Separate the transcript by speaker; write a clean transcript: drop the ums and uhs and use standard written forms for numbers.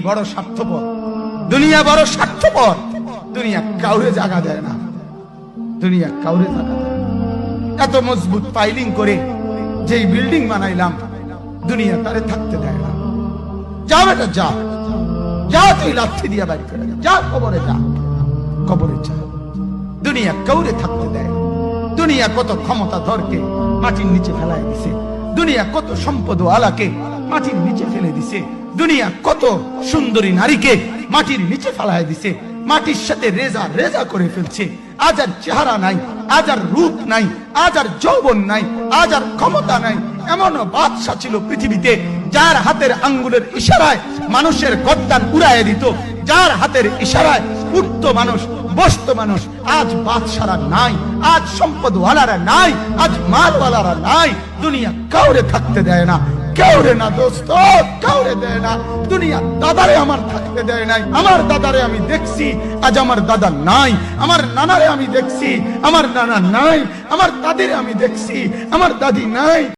Speaker 1: বড় স্বার্থপর, দুনিয়া বড় স্বার্থপর। দুনিয়া কাউরে জায়গা দেয় না, দুনিয়া কাউরে জায়গা দেয় না। এত মজবুত পাইলিং করে যেই বিল্ডিং বানাইলাম, দুনিয়া তারে থাকতে দেয় না। যা বেটা যা, যা তুই লাথি দিয়া বাড়ি করে যা, কবরে যা, কবরে যা। দুনিয়া কাউরে থাকতে দেয় না। দুনিয়া কত ক্ষমতা ধরকে মাটির নিচে ফেলাই দিছে, দুনিয়া কত সম্পদ আলাকে মাটির নিচে ফেলে দিছে, দুনিয়া কত সুন্দরী নারীকে মাটির নিচে ফেলাই দিছে, মাটির সাথে রেজা রেজা করে ফেলছে। আজ আর চেহারা নাই, আজ আর রূপ নাই, আজ আর যৌবন নাই, আজ আর ক্ষমতা নাই। এমন বাদশা ছিল পৃথিবীতে যার হাতের আঙ্গুলের ইশারায় মানুষের গর্দান উড়াইয়া দিত, যার হাতের ইশারায় উঠতো মানুষ, বসতো মানুষ। আজ বাদশারা নাই, আজ সম্পদওয়ালারা নাই, আজ মালওয়ালারা নাই। দুনিয়া কাউরে থাকতে দেয় না, কাউরে না দোস্ত, কাউরে দেয় না। দুনিয়া দাদারে আমার থাকতে দেয় নাই। আমার দাদারে আমি দেখছি, আজ আমার দাদা নাই। আমার নানারে আমি দেখছি, আমার নানা নাই। আমার দাদিরে আমি দেখছি, আমার দাদি নাই।